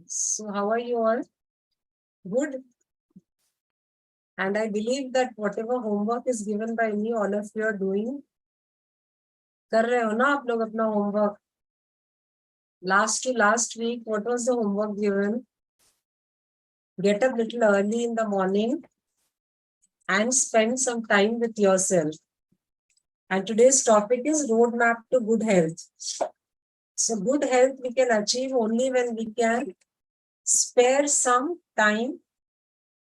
So how are you all? Good. And I believe that whatever homework is given by me, all of you are doing. कर रहे हो ना आप लोग अपना homework? Last to last week, what was the homework given? Get up little early in the morning and spend some time with yourself. And today's topic is roadmap to good health. So good health we can achieve only when we can spare some time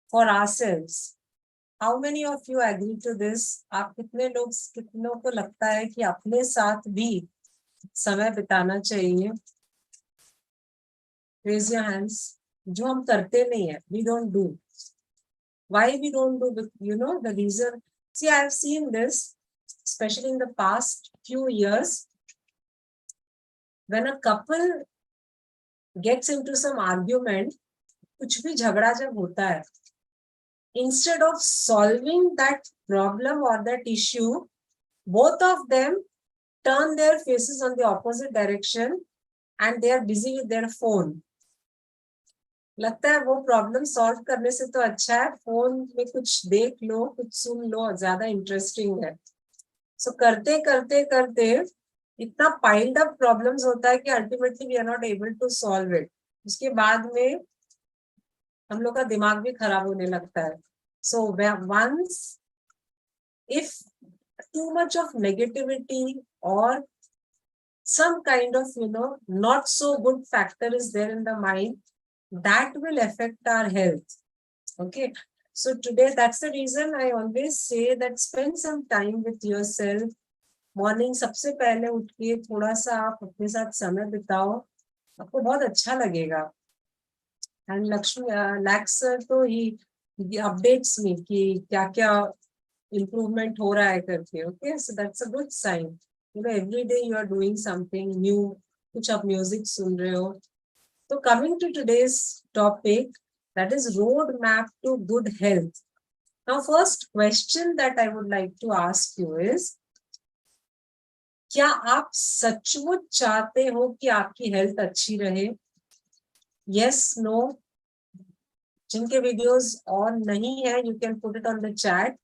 for ourselves. How many of you agree to this? आप कितनों को लगता है कि अपने साथ भी समय बिताना चाहिए? Raise your hands. जो हम करते नहीं है, we don't do. Why we don't do? You know the reason. See, I have seen this, especially in the past few years, when a couple gets into some argument, कुछ भी झगड़ा जब होता है, instead of solving that problem or that issue, both of them turn their faces on the opposite direction and they are busy with their phone. लगता है वो problem solve करने से तो अच्छा है फोन में कुछ देख लो, कुछ सुन लो, ज्यादा इंटरेस्टिंग है. सो करते करते करते इतना पाइल्ड अप प्रॉब्लम्स होता है कि ultimately we are not able to solve it. उसके बाद में हम लोग का दिमाग भी खराब होने लगता है. So once if too much of negativity or some kind of not so good factor is there in the mind, that will affect our health. Okay, so today that's the reason I always say that spend some time with yourself. Morning सबसे पहले उठ के थोड़ा सा आप अपने साथ समय बिताओ, आपको बहुत अच्छा लगेगा. एंड लक्ष्मी लैक्स सर तो ही अपडेट्स मी कि क्या क्या इम्प्रूवमेंट हो रहा है करके. Okay, so that's a good sign. You know every day you are doing something new, कुछ आप म्यूजिक सुन रहे हो. तो coming to today's topic, that is roadmap to good health. Now first question that I would like to ask you is, क्या आप सचमुच चाहते हो कि आपकी हेल्थ अच्छी रहे? Yes, no? जिनके वीडियोस ऑन नहीं है you can put it on the chat.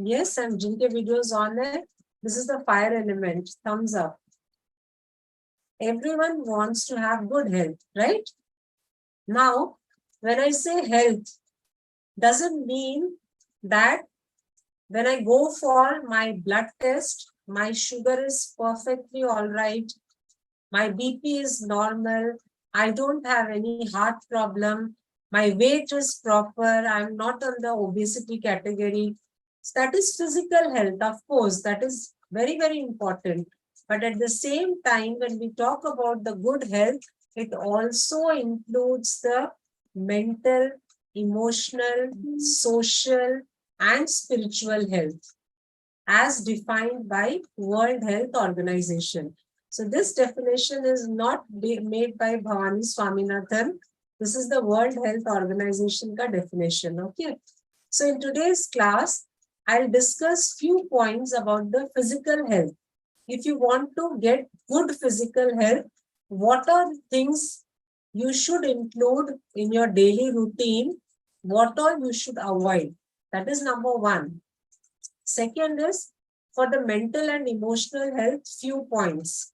Yes, and जिनके वीडियोस ऑन है, this is the fire element, thumbs up. Everyone wants to have good health, right? Now, when I say health, doesn't mean that when I go for my blood test, my sugar is perfectly all right, my BP is normal, I don't have any heart problem, my weight is proper, I'm not on the obesity category. So that is physical health, of course, that is very, very important. But at the same time, when we talk about the good health, it also includes the mental, emotional, social, and spiritual health as defined by World Health Organization. So this definition is not made by Bhavani Swaminathan. This is the World Health Organization ka definition. Okay. So in today's class, I'll discuss few points about the physical health. If you want to get good physical health, what are things you should include in your daily routine? What all you should avoid? That is number one. Second is, for the mental and emotional health, few points.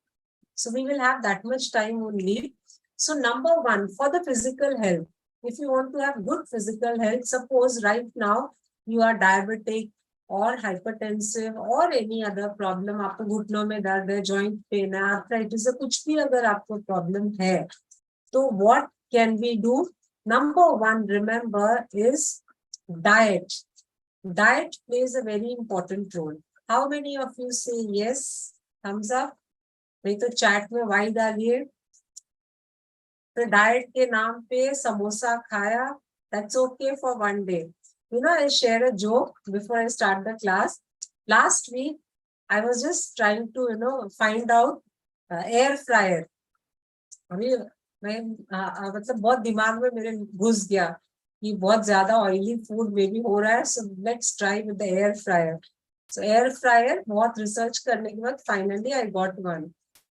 So we will have that much time only. So number one, for the physical health, if you want to have good physical health, suppose right now you are diabetic or hypertensive or any other problem, आपको घुटनों में दर्द है, joint pain है, arthritis है, कुछ भी अगर आपको problem है, तो what can we do? Number one, remember, is diet. Diet plays a very important role. How many of you say yes? Thumbs up. नहीं तो चैट में वाई डालिए. तो डाइट के नाम पे समोसा खाया, that's okay for one day. You know, I share a joke before I start the class. Last week, I was just trying to, find out air fryer. अभी मैं मतलब बहुत दिमाग में मेरे घुस गया कि बहुत ज्यादा ऑयली फूड में भी हो रहा है, so let's try with the air fryer. So air fryer, बहुत रिसर्च करने के बाद finally I got one.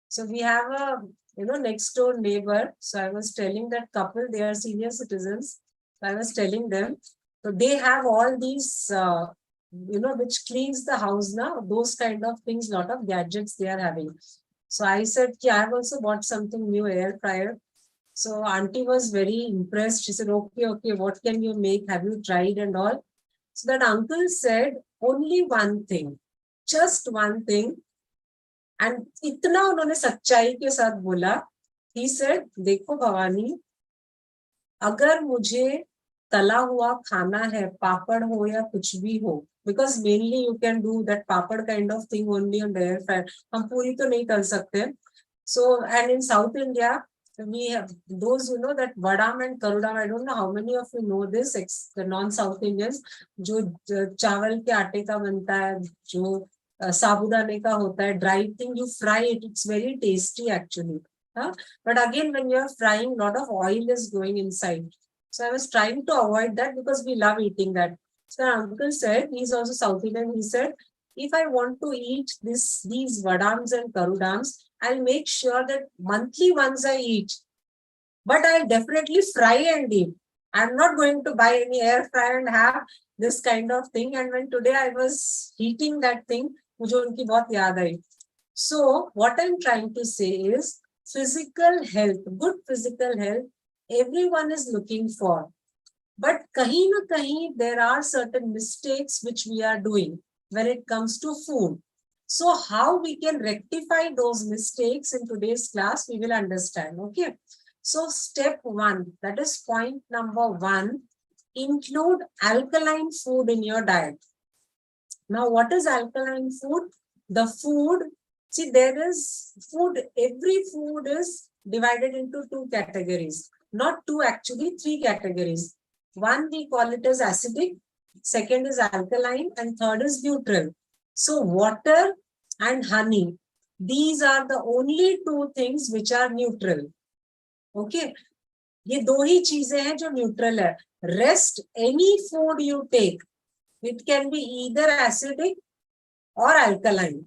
So we have a next door neighbor. So I was telling that couple, they are senior citizens. I was telling them, so they have all these, which cleans the house now, those kind of things, lot of gadgets they are having. So I said, I have also bought something new, air fryer. So auntie was very impressed. She said, okay, what can you make? Have you tried and all? So that uncle said, only one thing, just one thing. And इतना उन्होंने सच्चाई के साथ बोला. He said, देखो भवानी, अगर मुझे तला हुआ खाना है, पापड़ हो या कुछ भी हो, because mainly you can do that papad kind of thing only on the air fryer. हम पूरी तो नहीं कर सकते. So, and in South India, we have those, that vadam and karudam. I don't know how many of you know this, the non-South Indians, जो चावल के आटे का बनता है, जो साबुदाने का होता है, dry thing, you fry it. It's very tasty actually. But again, when you are frying, a lot of oil is going inside. So I was trying to avoid that because we love eating that. So uncle said, he's also South Indian, he said, if I want to eat these vadams and karudams, I'll make sure that monthly once I eat. But I'll definitely fry and eat. I'm not going to buy any air fryer and have this kind of thing. And when today I was heating that thing, mujhe unki bahut yaad aayi. So what I'm trying to say is, physical health, good physical health, everyone is looking for. But kahin na kahin, there are certain mistakes which we are doing when it comes to food. So how we can rectify those mistakes in today's class, we will understand. Okay. So step 1, that is point number 1, include alkaline food in your diet. Now, what is alkaline food? The food, see, there is food, every food is divided into 2 categories. Not 2, actually 3 categories. One, we call it as acidic, second is alkaline, and third is neutral. So water and honey, these are the only 2 things which are neutral. Okay, ये 2 ही चीजें हैं जो neutral है. Rest, any food you take, it can be either acidic or alkaline.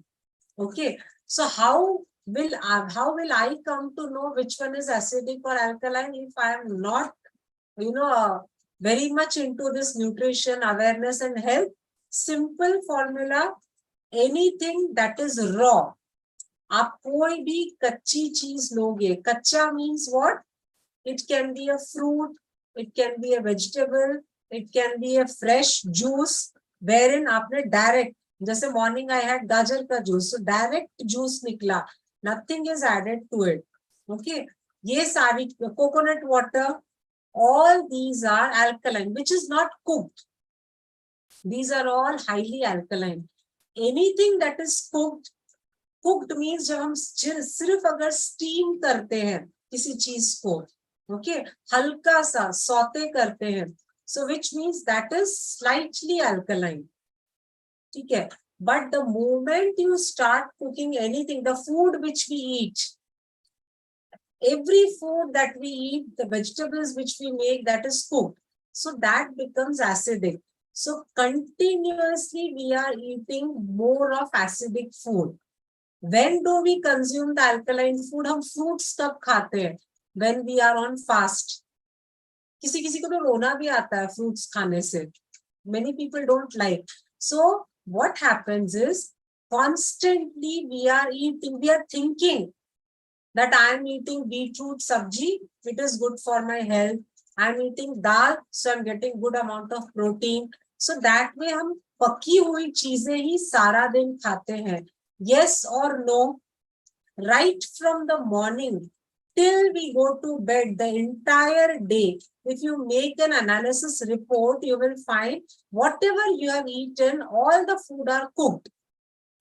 Okay, so how will I come to know which one is acidic or alkaline if I am not, very much into this nutrition, awareness and health? Simple formula, anything that is raw. आप कोई भी कच्ची चीज लोगे, कच्चा means what? It can be a fruit, it can be a vegetable, it can be a fresh juice, wherein आपने direct, जैसे morning I had गाजर का juice, so direct juice निकला, nothing is added to it. Okay, ये सारी coconut water, all these are alkaline, which is not cooked. These are all highly alkaline. Anything that is cooked means जब हम सिर्फ अगर steam करते हैं किसी चीज को, okay, हल्का सा सौते करते हैं, so which means that is slightly alkaline. ठीक है, but the moment you start cooking anything, the food which we eat, every food that we eat, the vegetables which we make, that is cooked, so that becomes acidic. So continuously we are eating more of acidic food. When do we consume the alkaline food? हम fruits कब खाते हैं? When we are on fast. किसी किसी को तो रोना भी आता है fruits खाने से. Many people don't like. So what happens is, constantly we are thinking that I am eating beetroot sabji, it is good for my health. I am eating dal, so I am getting good amount of protein. So that way हम पकी हुई चीजें ही सारा दिन खाते हैं. Yes or no? Right from the morning till we go to bed, the entire day, if you make an analysis report, you will find whatever you have eaten, all the food are cooked.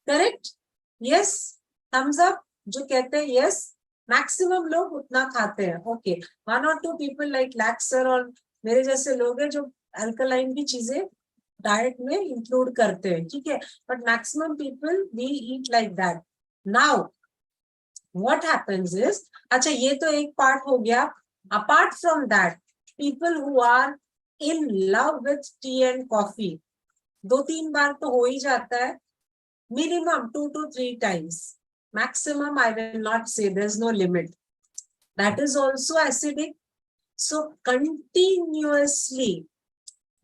Correct? Yes? Thumbs up. जो कहते हैं yes, maximum लोग उतना खाते हैं. Okay, 1 or 2 people like Lax sir और मेरे जैसे लोग हैं जो alkaline की चीजें डाइट में इंक्लूड करते हैं, ठीक है, but maximum people we eat like that. Now what happens is, अच्छा ये तो एक पार्ट हो गया. Apart from that, people who are in love with tea and coffee, 2-3 बार तो हो ही जाता है, minimum 2 to 3 times, maximum I will not say, there is no limit. that is also acidic. So continuously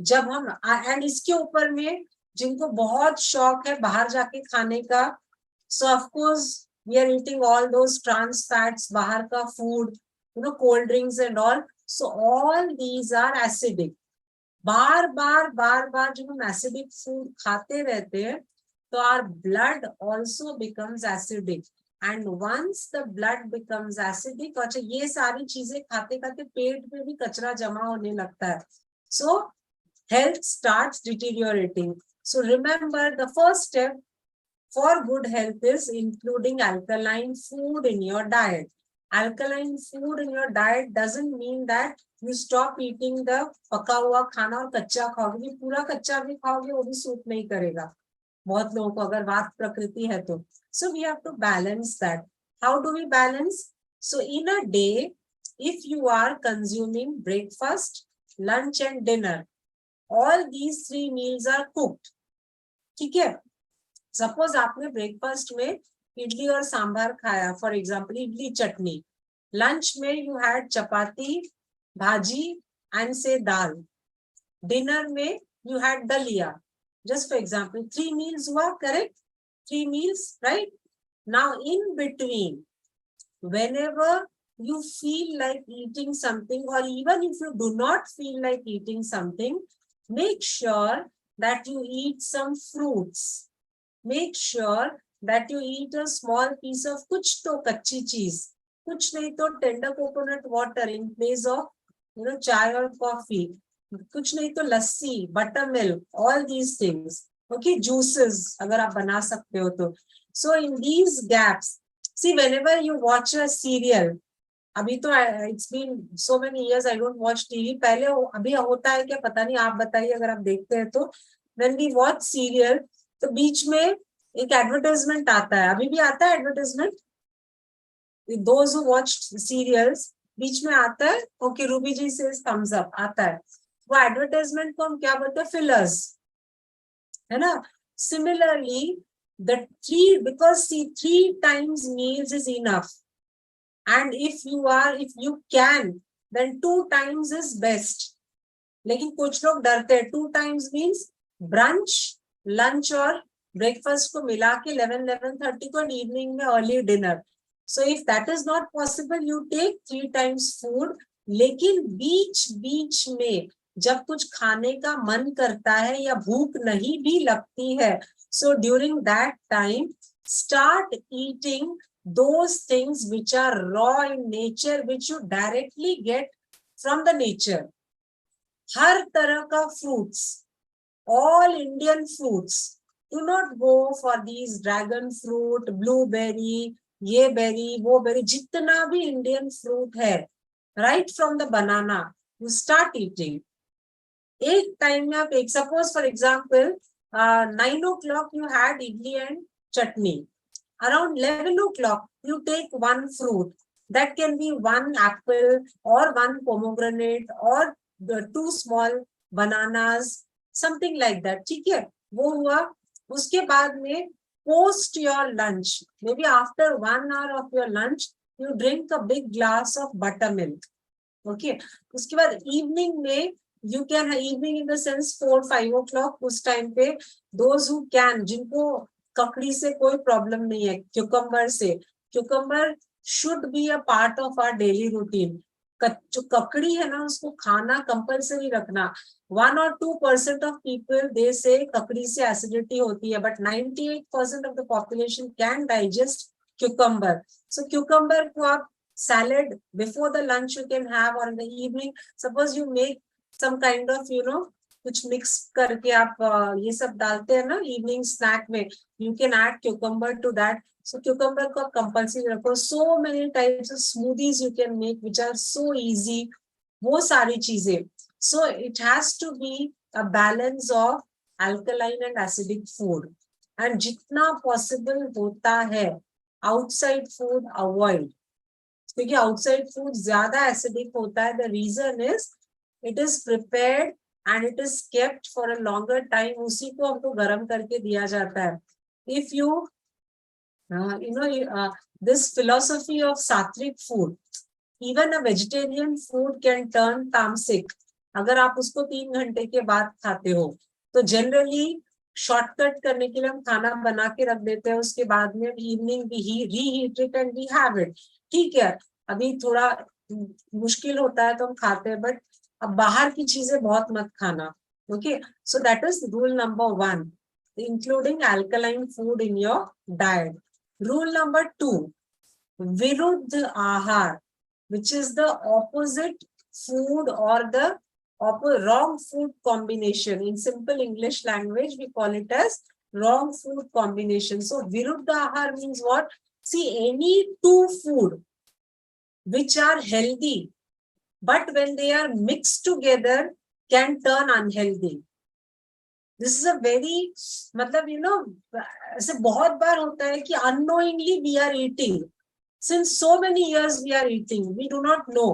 जब हम and इसके ऊपर में जिनको बहुत शौक है बाहर जाके खाने का, so of course we are eating all those trans fats, बाहर का food, cold drinks and all. So all these are acidic. बार बार जब हम acidic food खाते रहते हैं तो our blood also becomes acidic. And once the blood becomes acidic, अच्छा ये सारी चीजें खाते खाते पेट में भी कचरा जमा होने लगता है. So health starts deteriorating. So remember, the first step for good health is including alkaline food in your diet. Alkaline food in your diet doesn't mean that you stop eating the पका हुआ खाना और कच्चा खाओगे. पूरा कच्चा भी खाओगे वो भी सूट नहीं करेगा बहुत लोगों को अगर वात प्रकृति है तो. So we have to balance that. How do we balance? So in a day, if you are consuming breakfast, lunch and dinner, all these 3 meals are cooked. ठीक है. सपोज आपने ब्रेकफास्ट में इडली और सांभर खाया, for example idli chutney. Lunch में you had चपाती भाजी and से दाल. Dinner में यू हैड दलिया. जस्ट फॉर एग्जाम्पल 3 meals हुआ, correct? 3 meals, right? Now in between, whenever you feel like eating something, or even if you do not feel like eating something, make sure that you eat some fruits. Make sure that you eat a small piece of kuch to kachi cheese, kuch nahi to tender coconut water in place of chai or coffee, kuch nahi to lassi, buttermilk, all these things. Okay, juices agar aap bana sakte ho to. So in these gaps, see, whenever you watch a serial, अभी तो it's been so many years I don't watch TV. पहले अभी होता है क्या पता नहीं, आप बताइए अगर आप देखते हैं तो. When we watch serial, तो बीच में एक एडवर्टाइजमेंट आता है. अभी भी आता है advertisement. Those who watch serials, बीच में आता है. ओके, रूबी जी से thumbs up आता है. वो एडवर्टाइजमेंट को हम क्या बोलते हैं? फिलर्स, है ना. Similarly, the 3 times meals is enough. And if you can, then 2 times is best. लेकिन कुछ लोग डरते हैं. 2 times means brunch, lunch और breakfast को मिला के 11:30 को, evening में early dinner. So if that is not possible, you take 3 times food. लेकिन बीच में जब कुछ खाने का मन करता है या भूख नहीं भी लगती है, so during that time, start eating those things which are raw in nature, which you directly get from the nature. हर तरह का fruits, all Indian fruits. Do not go for these dragon fruit, blueberry, ये berry, वो berry, जितना भी Indian fruit है, right from the banana, you start eating. एक time में आप एक, suppose for example, 9 o'clock you had idli and chutney. Around 11 o'clock, you take one fruit. That can be 1 apple or 1 pomegranate or the 2 small bananas, something like that. ठीक है, वो हुआ. उसके बाद में post your lunch, maybe after 1 hour of your lunch, you drink a big glass of buttermilk. Okay. उसके बाद evening में you can, evening in the sense 4-5 o'clock, उस टाइम पे those who can, जिनको ककड़ी से कोई प्रॉब्लम नहीं है, क्यूकम्बर से, cucumber should be a part of our daily routine. जो ककड़ी है ना उसको खाना कंपल्सरी रखना. 1 or 2% of people they say ककड़ी से एसिडिटी होती है, but 98% of the population can digest cucumber. So cucumber को आप salad before the lunch you can have, or in the evening suppose you make some kind of कुछ mix करके आप ये सब डालते हैं ना इवनिंग स्नैक में, you can add cucumber to that. So cucumber को कंपल्सरी रखो. So many types of smoothies you can make which are so easy, वो सारी चीजें. So it has to be a balance of alkaline and acidic food. And जितना possible होता है outside food avoid, क्योंकि outside food ज्यादा acidic होता है. The reason is it is prepared and it is kept for a longer time. उसी को हमको गर्म करके दिया जाता है. If you this philosophy of sattvic food, even a vegetarian food can turn तामसिक अगर आप उसको 3 घंटे के बाद खाते हो। तो जनरली शॉर्टकट करने के लिए हम खाना बना के रख देते हैं, उसके बाद में evening we reheat it and we have it. ठीक है, अभी थोड़ा मुश्किल होता है तो हम खाते हैं, बट अब बाहर की चीजें बहुत मत खाना। Okay, so that is rule number 1, including alkaline food in your diet. Rule number 2, viruddh ahar, which is the opposite food or the wrong food combination. In simple English language, we call it as wrong food combination. So viruddh ahar means what? See, any two food which are healthy, but when they are mixed together can turn unhealthy. This is a very, मतलब ऐसे बहुत बार होता है कि unknowingly we are eating, since so many years we are eating, we do not know,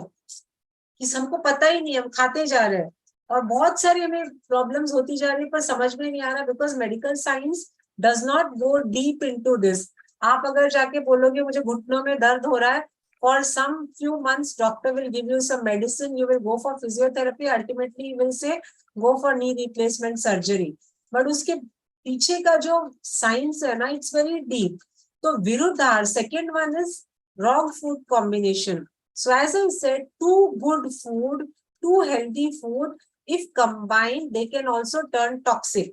कि हमको पता ही नहीं, हम खाते जा रहे हैं और बहुत सारी हमें प्रॉब्लम्स होती जा रही है पर समझ में नहीं आ रहा, because medical science does not go deep into this. आप अगर जाके बोलोगे मुझे घुटनों में दर्द हो रहा है, for some few months doctor will give you some medicine, you will go for physiotherapy, ultimately you will say go for knee replacement surgery, but उसके पीछे का जो साइंस है ना, इट्स वेरी डीप। तो विरुद्ध आहार, second one is wrong food combination. So as I said, two good food, two healthy food, if combined they can also turn toxic.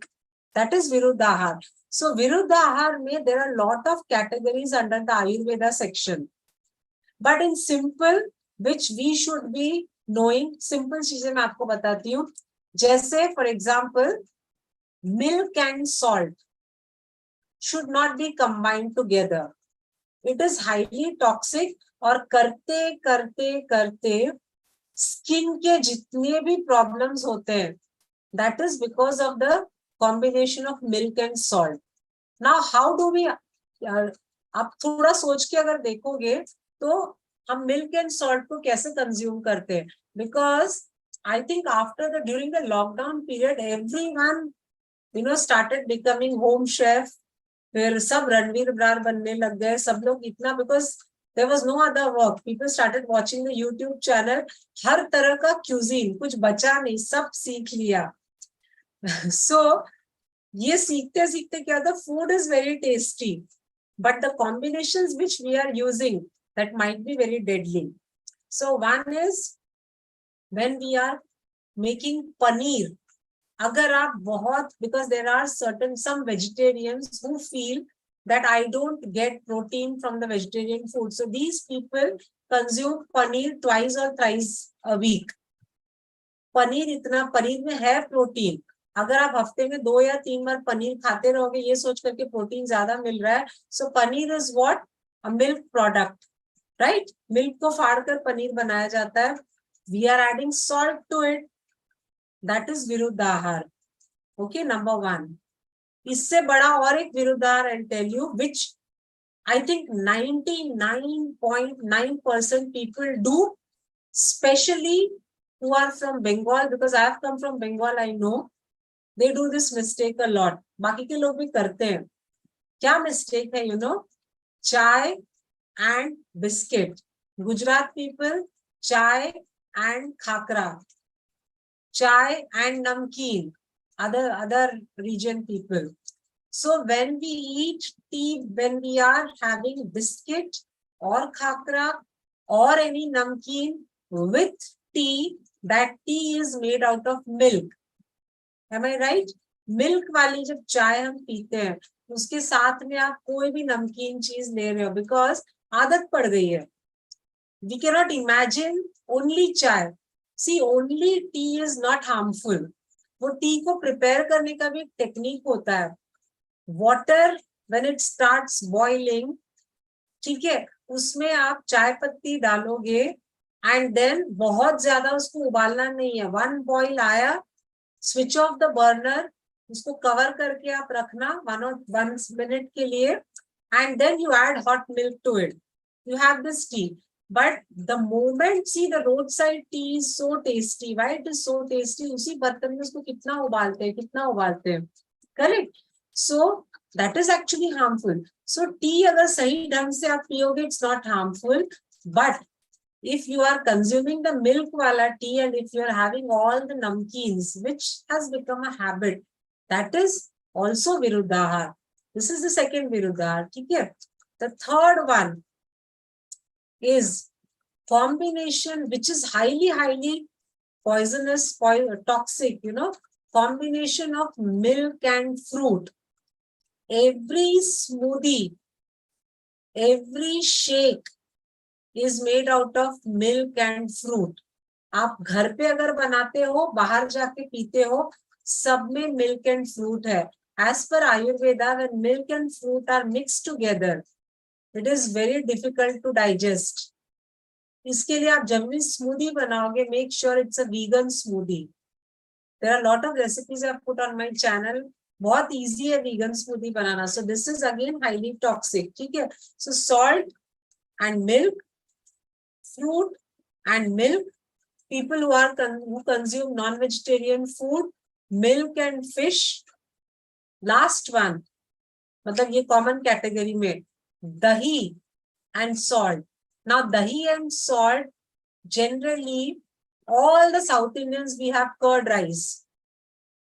That is viruddha ahar. So viruddha ahar mein there are a lot of categories under the Ayurveda section. But in simple which we should be knowing, simple चीजें मैं आपको बताती हूँ। जैसे for example, milk and salt should not be combined together, it is highly toxic, और करते करते करते स्किन के जितने भी प्रॉब्लम्स होते हैं, that is because of the combination of milk and salt. Now how do we, आप थोड़ा सोच के अगर देखोगे तो हम मिल्क एंड सॉल्ट को कैसे कंज्यूम करते हैं, because I think after the during the lockdown period everyone started becoming home chef, फिर सब रणवीर ब्रार बनने लग गए सब लोग इतना, because there was no other work, people started watching the YouTube channel, हर तरह का क्यूजीन, कुछ बचा नहीं, सब सीख लिया। सो ये सीखते सीखते क्या होता, food is very tasty, but the combinations which we are using, that might be very deadly. So one is when we are making paneer, agar aap bahut, because there are some vegetarians who feel that I don't get protein from the vegetarian food, so these people consume paneer twice or thrice a week. Paneer में है protein, अगर आप हफ्ते में 2 या 3 बार पनीर खाते रहोगे ये सोच करके प्रोटीन ज्यादा मिल रहा है, so paneer is what, a milk product, right? Milk को फाड़कर पनीर बनाया जाता है, we are adding salt to it, that is viruddh ahar. Okay, number 1। इससे बड़ा और एक विरुद्ध आहार I tell you, which I think 99.9% people do, especially who are from Bengal, because I have come from Bengal, I know they do this mistake a lot. बाकी के लोग भी करते हैं। क्या मिस्टेक है, यू नो? चाय एंड बिस्किट। गुजरात पीपल, चाय एंड खाकरा, चाय एंड नमकीन, other region people. So when we eat tea, when we are having biscuit or khakra or any namkeen with tea, that tea is made out of milk. Am I right? Milk वाली जब चाय हम पीते हैं उसके साथ में आप कोई भी नमकीन चीज ले रहे हो, बिकॉज आदत पड़ गई है। We cannot imagine only चाय। See, only tea is not harmful. वो टी को प्रिपेयर करने का भी एक टेक्निक होता है। Water when it starts boiling, ठीक है, उसमें आप चाय पत्ती डालोगे एंड देन बहुत ज्यादा उसको उबालना नहीं है, 1 बॉइल आया, स्विच ऑफ द बर्नर, उसको कवर करके आप रखना 1 मिनट के लिए, and then you add hot milk to it, you have this tea. But the moment, see the road side tea is so tasty, why it is so tasty, उसी बर्तन में उसको कितना उबालते हैं, correct? So that is actually harmful. So tea अगर सही ढंग से आप पियोगे, it's not harmful, but if you are consuming the milk wala tea and if you are having all the namkeens, which has become a habit, that is also viruddhahar. This is the second viruddhahar. Okay? The third one is combination, which is highly poisonous, toxic, combination of milk and fruit. Every smoothie, every shake is made out of milk and fruit. आप घर पे अगर बनाते हो, बाहर जाके पीते हो, सब में milk and fruit है. As per Ayurveda, when milk and fruit are mixed together, it is very difficult to digest. इसके लिए आप जब भी स्मूदी बनाओगे, make sure it's a vegan smoothie. There are a lot of recipes I've put on my channel. बहुत easy है vegan smoothie banana. So this is again highly toxic. ठीक है? So salt and milk, fruit and milk. People who consume non-vegetarian food, milk and fish. Last one, मतलब ये common category में, dahi and salt. Now dahi and salt, generally all the South Indians, we have curd rice.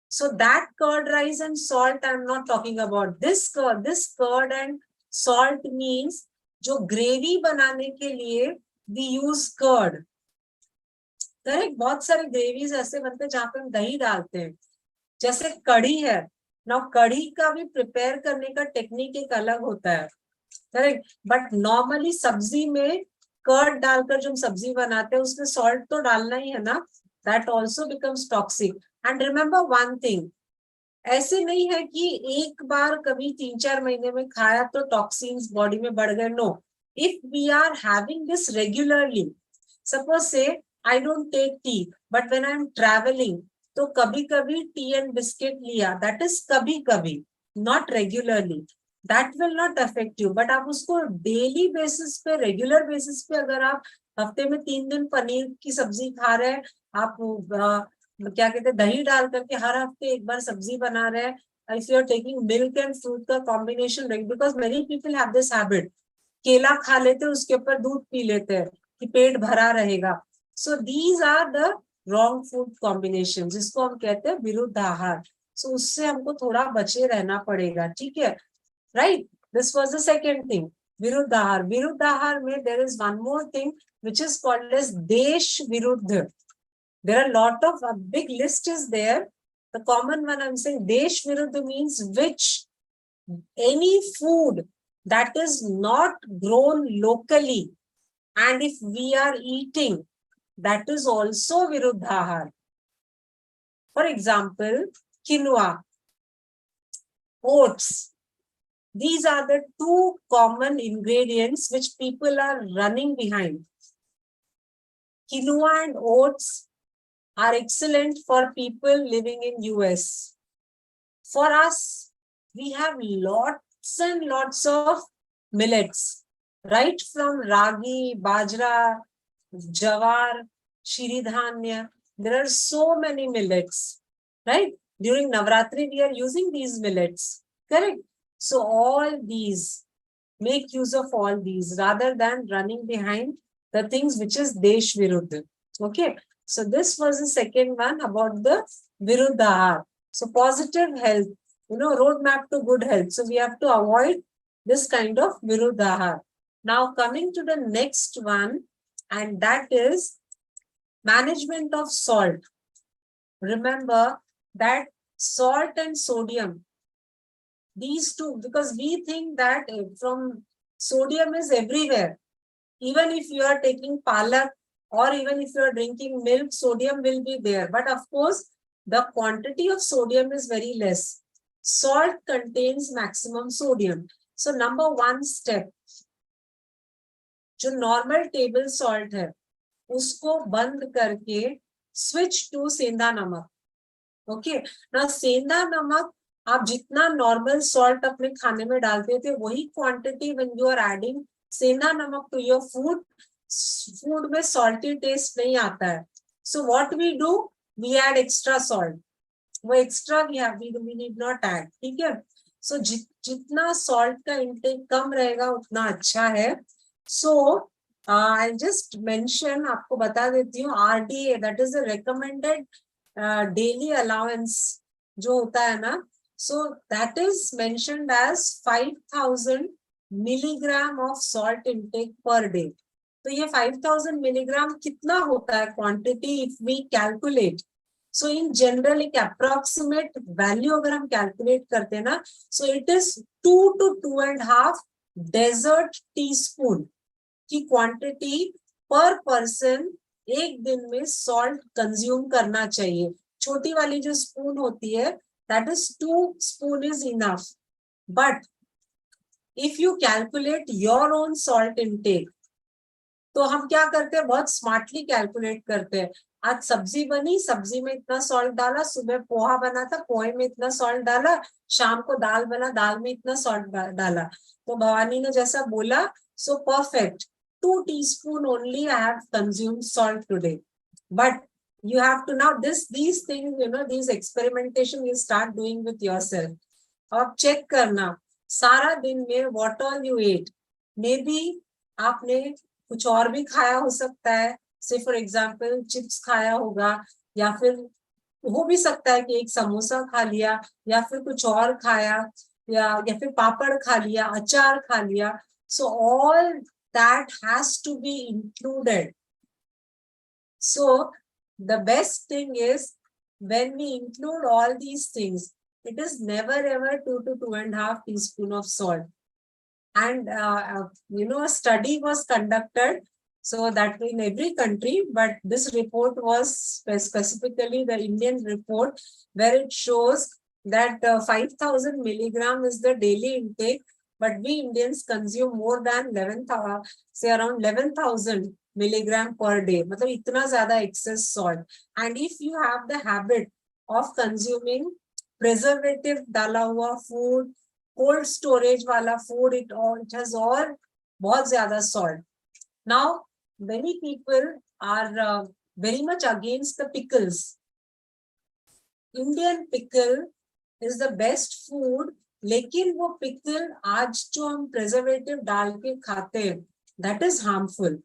So that curd rice and salt I'm not talking about. This curd and salt means जो gravy बनाने के लिए we use curd. Correct. बहुत सारे gravies ऐसे बनते हैं जहां पे हम दही डालते हैं, जैसे कढ़ी है ना. कढ़ी का भी प्रिपेयर करने का टेक्निक एक अलग होता है. करेक्ट. बट नॉर्मली सब्जी में कर्ड डालकर जो हम सब्जी बनाते हैं उसमें सॉल्ट तो डालना ही है ना. That also becomes toxic. And remember one thing, ऐसे नहीं है कि एक बार कभी 3-4 महीने में खाया तो टॉक्सिन्स बॉडी में बढ़ गए. No. If we are having this regularly, suppose say I don't take tea, but when I'm traveling, तो कभी कभी टी एंड बिस्किट लिया, that is कभी कभी, not regularly. That will not affect you. But आप उसको डेली बेसिस पे, regular basis पे, अगर आप हफ्ते में 3 दिन पनीर की सब्जी खा रहे हैं, आप क्या कहते हैं दही डाल करके हर हफ्ते एक बार सब्जी बना रहे हैं, if you are taking milk and fruit का combination, because many people have this habit, केला खा लेते हैं उसके ऊपर दूध पी लेते हैं कि पेट भरा रहेगा. So these are the wrong food combinations, जिसको हम कहते हैं विरुद्धाहार. So उससे हमको थोड़ा बचे रहना पड़ेगा. ठीक है? Right? This was the second thing. Viruddhahar. Viruddhahar में there is one more thing which is called as Desh Viruddha. There are a lot of, a big list is there. The common one I'm saying, Desh Viruddha means which any food that is not grown locally, and if we are eating, that is also viruddhahar. For example, quinoa, oats. These are the two common ingredients which people are running behind. Quinoa and oats are excellent for people living in US. For us, we have lots and lots of millets, right from ragi, bajra, jawar, shiridhanya. There are so many millets, right? During Navratri, we are using these millets, correct? So all these, make use of all these rather than running behind the things which is Desh Viruddha. Okay, so this was the second one about the Viruddhahar. So positive health, roadmap to good health. So we have to avoid this kind of Viruddhahar. Now coming to the next one, and that is management of salt. Remember that salt and sodium, these two, because we think that from sodium is everywhere. Even if you are taking palak or even if you are drinking milk, sodium will be there. But of course, the quantity of sodium is very less. Salt contains maximum sodium. So number one step, जो normal table salt है उसको बंद करके switch to सेंधा नमक. Okay ना, सेंधा नमक आप जितना नॉर्मल सॉल्ट अपने खाने में डालते थे वही quantity when you are adding sendha namak to your food में सॉल्टी टेस्ट नहीं आता है. So what we do, we add extra salt. वो extra we need not add. ठीक है? सो जितना सॉल्ट का इंटेक कम रहेगा उतना अच्छा है. So आई जस्ट मेंशन, आपको बता देती हूँ, RDA, that is the recommended daily allowance जो होता है ना, so that is mentioned as 5000 milligram of salt intake per day. तो ये 5000 मिलीग्राम कितना होता है quantity if we calculate? So in general एक अप्रोक्सीमेट वैल्यू अगर हम कैलकुलेट करते हैं ना, so it is 2 to 2.5 dessert teaspoon की क्वांटिटी पर पर्सन एक दिन में सॉल्ट कंज्यूम करना चाहिए। छोटी वाली जो स्पून होती है, that is 2 spoon is enough. But if you calculate your own salt intake, तो हम क्या करते हैं, बहुत स्मार्टली कैलकुलेट करते हैं। आज सब्जी बनी, सब्जी में इतना सॉल्ट डाला, सुबह पोहा बना था, पोहे में इतना सॉल्ट डाला, शाम को दाल बना, दाल में इतना सॉल्ट डाला। तो भवानी ने जैसा बोला, so perfect, 2 teaspoon only I have consumed salt today. But you have to now these things, these experimentation you start doing with yourself. अब चेक करना सारा दिन में what all you ate. Maybe आपने कुछ और भी खाया हो सकता है, से फॉर एग्जाम्पल चिप्स खाया होगा, या फिर हो भी सकता है कि एक समोसा खा लिया, या फिर कुछ और खाया, या फिर पापड़ खा लिया, अचार खा लिया। So all that has to be included. So the best thing is when we include all these things, it is never ever 2 to 2.5 teaspoon of salt. And a study was conducted, so that in every country, but this report was specifically the Indian report, where it shows that 5000 milligram is the daily intake, but we Indians consume more than 11,000, say around 11,000 milligram per day. मतलब इतना ज़्यादा excess salt. And if you have the habit of consuming preservative डाला हुआ food, cold storage वाला food, it has all बहुत ज़्यादा salt. Now, many people are very much against the pickles. Indian pickle is the best food, लेकिन वो pickle आज जो हम preservative डाल के खाते हैं, that is harmful.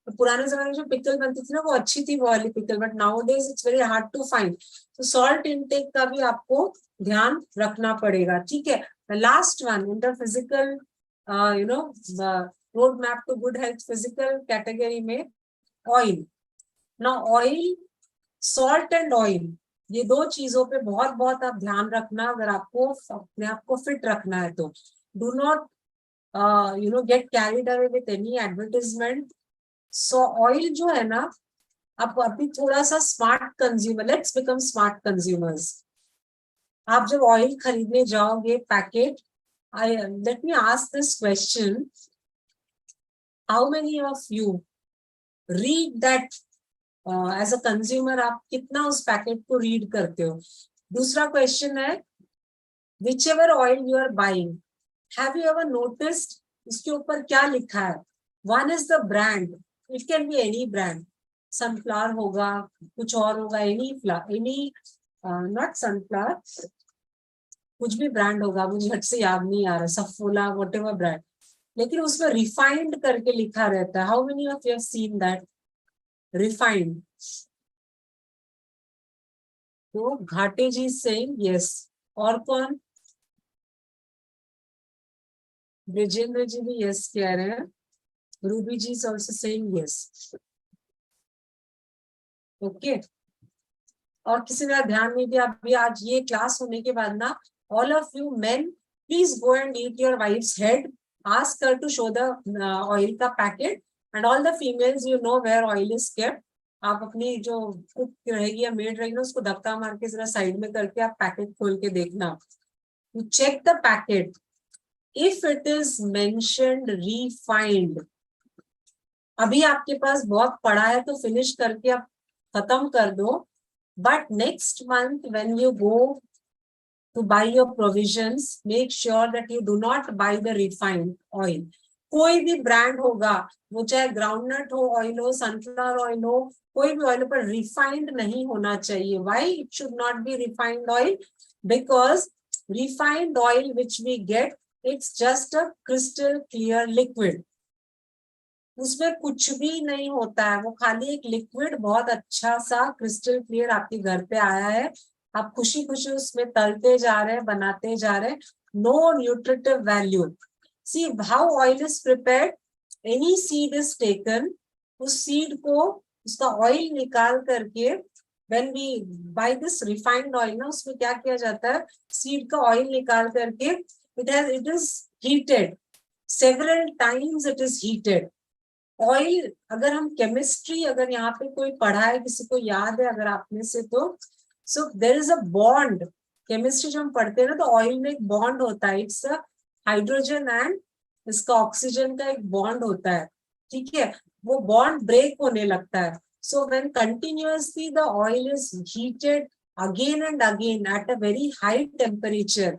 तो पुराने जमाने में जो पिकल बनती थी ना, वो अच्छी थी, वो वाली pickle, but now days it's very hard to find. तो सॉल्ट इनटेक का भी आपको ध्यान रखना पड़ेगा, ठीक है। Last one in the physical road map to good health physical category में, ऑयल। ना ऑयल, सॉल्ट एंड ऑयल, ये दो चीजों पे बहुत बहुत आप ध्यान रखना अगर आपको अपने आप को फिट रखना है तो। Do not get carried away with any advertisement. So oil जो है ना, आप अभी थोड़ा सा smart consumer, let's become smart consumers. आप जब ऑयल खरीदने जाओगे packet, let me ask this question, how many of you read that as a consumer? आप कितना उस पैकेट को रीड करते हो? दूसरा क्वेश्चन है, whichever oil you are buying, have you ever noticed इसके ऊपर क्या लिखा है? One is the brand, it can be any brand, sunflower होगा, कुछ और होगा, एनी नॉट सनफ्लावर, कुछ भी ब्रांड होगा, मुझे हट से याद नहीं आ रहा, सफोला, व्हाटएवर ब्रांड, लेकिन उसमें रिफाइंड करके लिखा रहता है। How many of you have seen that refined? तो घाटे जी सेइंग यस, और कौन? ब्रिजेंद्र जी भी यस कह रहे हैं, Ruby ji is also saying yes. Okay, और किसी का ध्यान नहीं दिया अभी? आज ये क्लास होने के बाद ना, all of you men please go and eat your wife's head, ask her to show the oil का packet, and all the females you know where oil is kept. आप अपनी जो कुक रहेगी या मेड रहेगी ना, उसको धक्का मार के जरा साइड में करके आप पैकेट खोल के देखना, you check the packet, if it is mentioned refined. अभी आपके पास बहुत पड़ा है तो फिनिश करके आप खत्म कर दो, but next month when you go to buy your provisions, make sure that you do not buy the refined oil. कोई भी ब्रांड होगा, वो चाहे ग्राउंडनट हो ऑयल हो, सनफ्लावर ऑयल हो, कोई भी ऑयल पर रिफाइंड नहीं होना चाहिए। Why it should not be refined oil? Because refined oil which we get, it's just a crystal clear liquid. उसमें कुछ भी नहीं होता है, वो खाली एक लिक्विड बहुत अच्छा सा क्रिस्टल क्लियर आपके घर पे आया है, आप खुशी खुशी उसमें तलते जा रहे हैं, बनाते जा रहे हैं, no nutritive value. See how oil is prepared, any seed is taken, उस सीड को उसका ऑयल निकाल करके when we buy this refined oil ना, उसमें क्या किया जाता है, सीड का ऑयल निकाल करके it is heated several times, it is heated। Oil, अगर हम केमिस्ट्री, अगर यहाँ पे कोई पढ़ा है, किसी को याद है अगर आप में से, तो so there is a bond. Chemistry जब हम पढ़ते हैं ना, तो ऑयल में एक बॉन्ड होता है, इट्स हाइड्रोजन एंड इसका ऑक्सीजन का एक बॉन्ड होता है, ठीक है, वो बॉन्ड ब्रेक होने लगता है। So when continuously the oil is heated again and again at a very high temperature,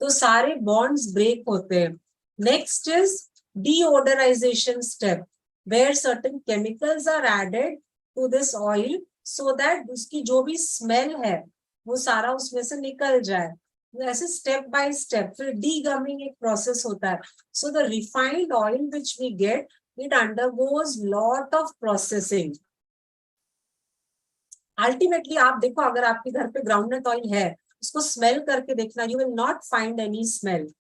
तो सारे बॉन्ड्स ब्रेक होते हैं। Next is deodorization step, where certain chemicals are added to this oil so that उसकी जो भी smell है वो सारा उसमें से निकल जाए। ऐसे स्टेप बाय स्टेप फिर डीगमिंग एक प्रोसेस होता है। So the refined oil which we get, it undergoes lot of processing. Ultimately आप देखो, अगर आपके घर पे ग्राउंडनट ऑयल है, उसको स्मेल करके देखना, you will not find any smell,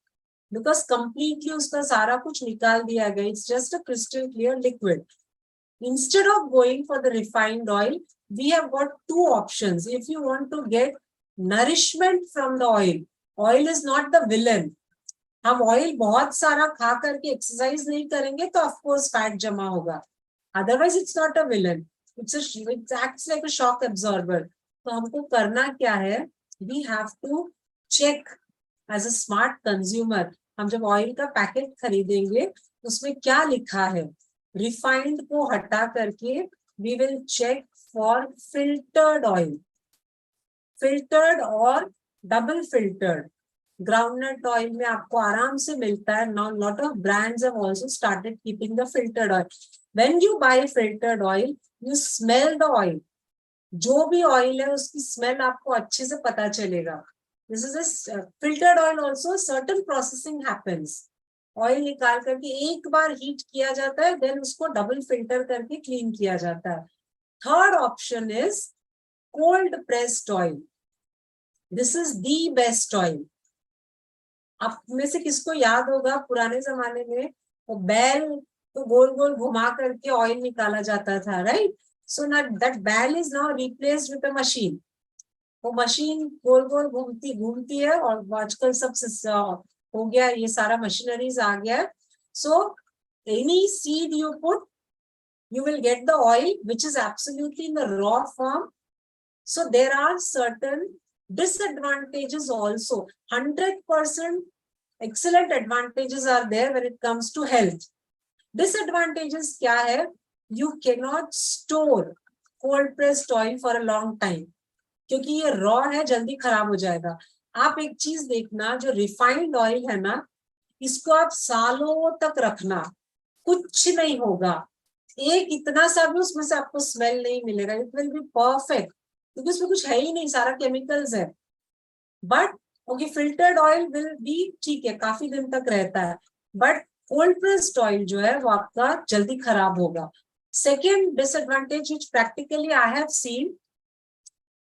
because completely उसका सारा कुछ निकाल दिया गया, it's just a crystal clear liquid. Instead of going for the refined oil, we have got two options. If you want to get nourishment from the oil, oil is not the villain. हम oil बहुत सारा खा करके exercise नहीं करेंगे तो of course fat जमा होगा, otherwise it's not a villain, it acts like a shock absorber. तो हमको करना क्या है, we have to check as a smart consumer. हम जब ऑयल का पैकेट खरीदेंगे उसमें क्या लिखा है, रिफाइंड को हटा करके we will check for filtered oil, filtered और डबल फिल्टर्ड। ग्राउंडनट ऑयल में आपको आराम से मिलता है, now lot of brands have also started keeping the filtered oil. When you buy filtered oil, you smell the oil, जो भी oil है उसकी स्मेल आपको अच्छे से पता चलेगा। This is a filtered oil also, certain processing happens, oil निकाल करके एक बार हीट किया जाता है, देन उसको डबल फिल्टर करके क्लीन किया जाता है। Third option is cold pressed oil, this is the best oil. आप में से किसको याद होगा पुराने जमाने में वो बैल तो गोल गोल घुमा करके ऑयल निकाला जाता था, राइट? सो ना दैट बैल is now replaced with a machine. वो मशीन गोल गोल घूमती है, और आजकल सब हो गया, ये सारा मशीनरीज आ गया है। So any seed you put, you will get the oil which is absolutely in the raw form. So there are certain disadvantages also. 100% excellent advantages are there when it comes to health. Disadvantages क्या है? You cannot store cold pressed oil for a long time, क्योंकि ये raw है, जल्दी खराब हो जाएगा। आप एक चीज देखना, जो रिफाइंड ऑयल है ना, इसको आप सालों तक रखना, कुछ नहीं होगा, एक इतना सा भी उसमें से आपको स्मेल नहीं मिलेगा, इट विल बी परफेक्ट, क्योंकि उसमें कुछ है ही नहीं, सारा केमिकल्स है। But okay, filtered oil will be ठीक है, काफी दिन तक रहता है, बट कोल्ड प्रेस्ड ऑयल जो है वो आपका जल्दी खराब होगा। Second disadvantage which practically I have seen,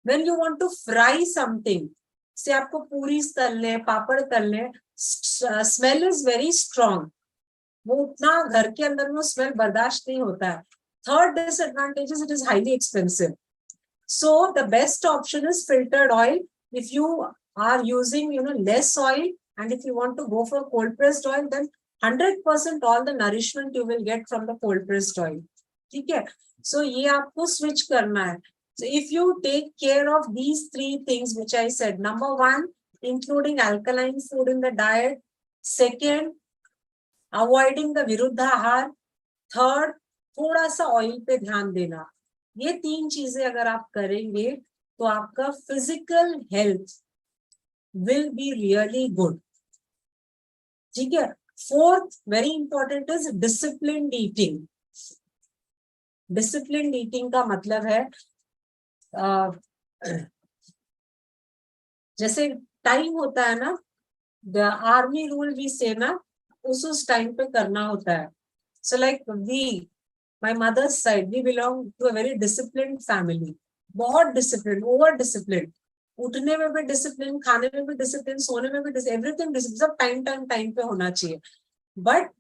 when you want to fry something, से आपको पूरी तलने, पापड़ तलने, स्मेल इज वेरी स्ट्रॉन्ग, वो उतना घर के अंदर में स्मेल बर्दाश्त नहीं होता है। Third disadvantage is it is highly expensive. So the best option is filtered oil. If you are using less oil and if you want to go for cold pressed oil, then 100% all the nourishment you will get from the cold pressed oil, ठीक है? So ये आपको switch करना है। So if you take care of these three things which I said, number one, including alkaline food in the diet, second, avoiding the viruddhahar, third, थोड़ा सा oil पे ध्यान देना, ये तीन चीजें अगर आप करेंगे तो आपका physical health will be really good, ठीक है? Fourth very important is disciplined eating. Disciplined eating का मतलब है जैसे टाइम होता है ना, द आर्मी रूल भी से ना, उस टाइम पे करना होता है। So like my mother's side, we belong to a very disciplined family. बहुत disciplined, over disciplined. उठने में भी डिसिप्लिन, खाने में भी डिसिप्लिन, सोने में भी डिसिप्लिन, एवरीथिंग डिसिप्लिन, सब टाइम पे होना चाहिए. बट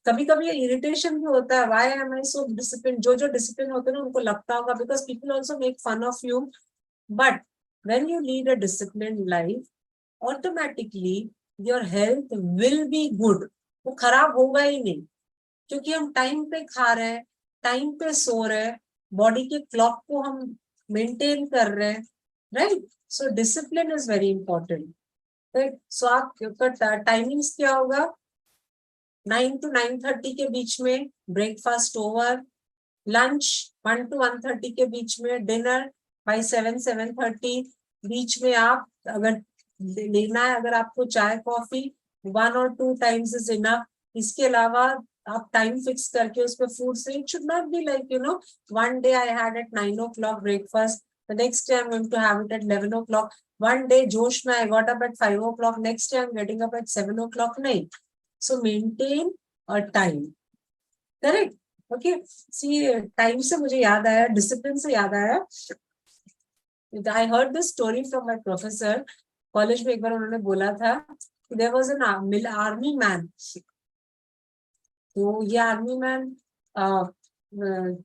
कभी कभी इरिटेशन भी होता है, why am I so discipline. जो डिसिप्लिन होते हैं ना उनको लगता होगा, because people also make fun of you. But when you lead a discipline life, automatically your health will be good. वो खराब होगा ही नहीं, क्योंकि हम टाइम पे खा रहे हैं, टाइम पे सो रहे हैं, बॉडी के क्लॉक को हम मेंटेन कर रहे हैं, right. So discipline is very important, right. So आपका टाइमिंग्स क्या होगा? 9 to 9:30 के बीच में ब्रेकफास्ट ओवर, लंच 1 to 1:30 के बीच में, डिनर बाय 7-7:30 बीच में. आप अगर लेना है, अगर आपको चाय coffee 1 or 2 times is enough. इसके अलावा आप टाइम फिक्स करके उस पर फूड से, it should not be like one day I had at 9 o'clock breakfast, the next day I'm going to have it at 11 o'clock. One day जोश में I got up at 5 o'clock, next day I'm getting up at 7 o'clock. नहीं. So maintain a time, correct? Okay. See, time से मुझे याद आया, discipline से याद आया. I heard this story from my professor. College में एक बार उन्होंने बोला था, there was an army man. तो ये आर्मी मैन